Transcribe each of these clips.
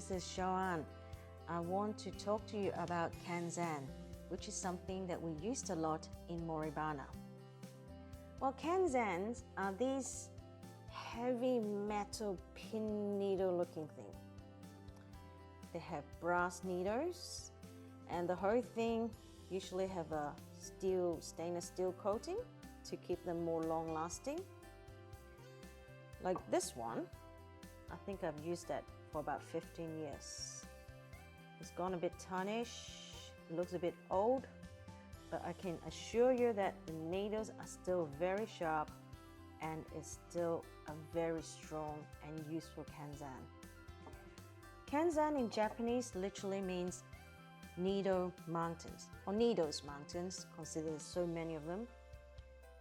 this is Shoan. I want to talk to you about kenzan, which is something that we used a lot in Moribana. Well, kenzans are these heavy metal pin needle looking thing. They have brass needles, and the whole thing usually have a stainless steel coating to keep them more long lasting. Like this one, I think I've used that for about 15 years. It's gone a bit tarnished, it looks a bit old, but I can assure you that the needles are still very sharp and it's still a very strong and useful kenzan. Kenzan in Japanese literally means needle mountains, or needles mountains, consider there's so many of them.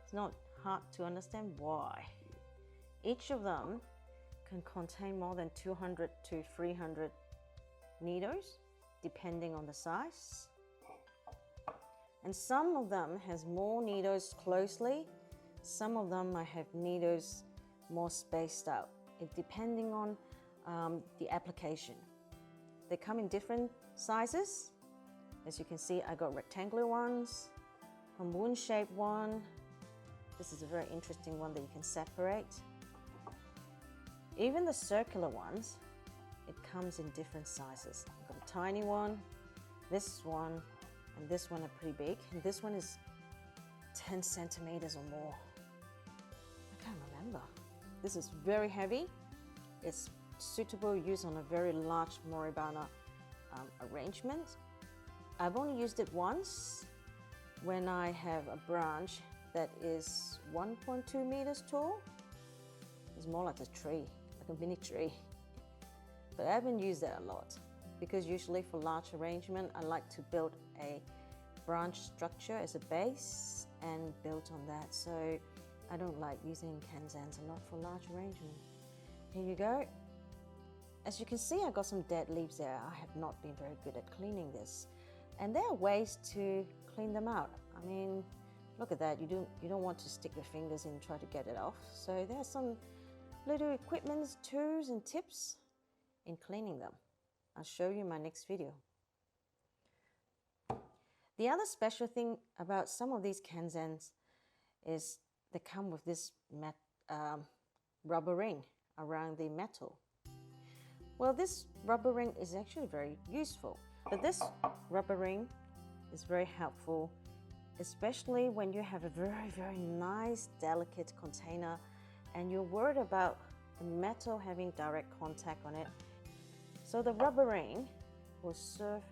It's not hard to understand why. Each of them can contain more than 200 to 300 needles, depending on the size. And some of them has more needles closely, some of them might have needles more spaced out, depending on the application. They come in different sizes. As you can see, I got rectangular ones, a moon-shaped one. This is a very interesting one that you can separate. Even the circular ones, it comes in different sizes. I've got a tiny one, this one, and this one are pretty big. And this one is 10 centimeters or more. I can't remember. This is very heavy. It's suitable use on a very large Moribana arrangement. I've only used it once when I have a branch that is 1.2 meters tall. It's more like a tree, like a mini tree. But I haven't used that a lot because usually for large arrangement, I like to build a branch structure as a base and build on that. So I don't like using kenzans a lot for large arrangement. Here you go. As you can see, I got some dead leaves there. I have not been very good at cleaning this. And there are ways to clean them out. I mean, look at that. You don't want to stick your fingers in and try to get it off. So there are some little equipments, tools and tips in cleaning them. I'll show you in my next video. The other special thing about some of these kenzans is they come with this rubber ring around the metal. Well, this rubber ring is actually very useful, but this rubber ring is very helpful, especially when you have a very nice, delicate container and you're worried about the metal having direct contact on it. So the rubber ring will serve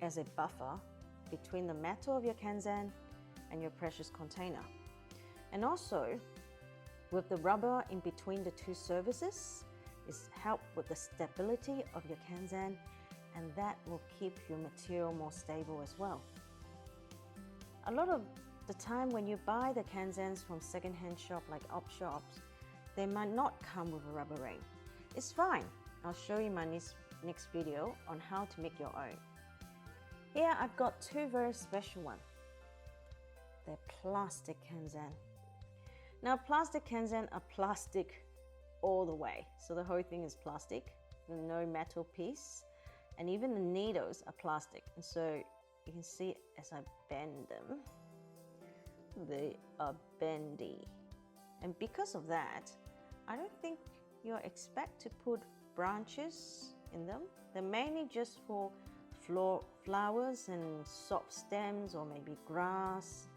as a buffer between the metal of your kenzan and your precious container. And also, with the rubber in between the two surfaces, is help with the stability of your kenzan, and that will keep your material more stable as well. A lot of the time when you buy the kenzans from second-hand shop like op shops, they might not come with a rubber ring. It's fine. I'll show you in my next video on how to make your own. Here I've got two very special ones. They're plastic kenzan. Now plastic kenzan are plastic all the way. So the whole thing is plastic, no metal piece, and even the needles are plastic. And so you can see as I bend them, they are bendy. And because of that, I don't think you'll expect to put branches in them. They're mainly just for flowers and soft stems or maybe grass.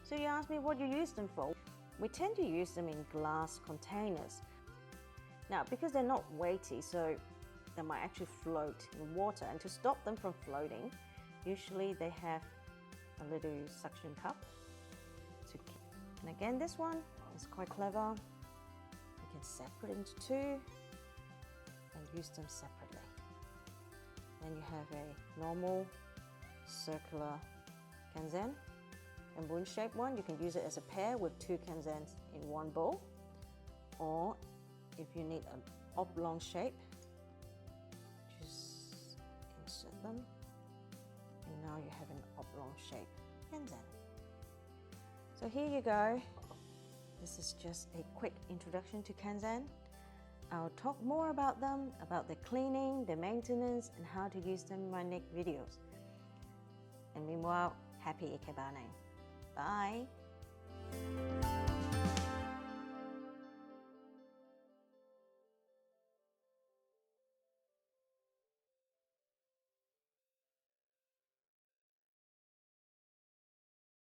So you ask me what you use them for. We tend to use them in glass containers. Now, because they're not weighty, so they might actually float in water. And to stop them from floating, usually they have a little suction cup. And again, this one is quite clever. You can separate into two and use them separately. Then you have a normal circular kenzan. A moon-shaped one, you can use it as a pair with two kenzans in one bowl. Or if you need an oblong shape, just insert them. And now you have an oblong shape kenzan. So here you go. This is just a quick introduction to kenzan. I'll talk more about them, about the cleaning, the maintenance, and how to use them in my next videos. And meanwhile, happy ikebana. Bye!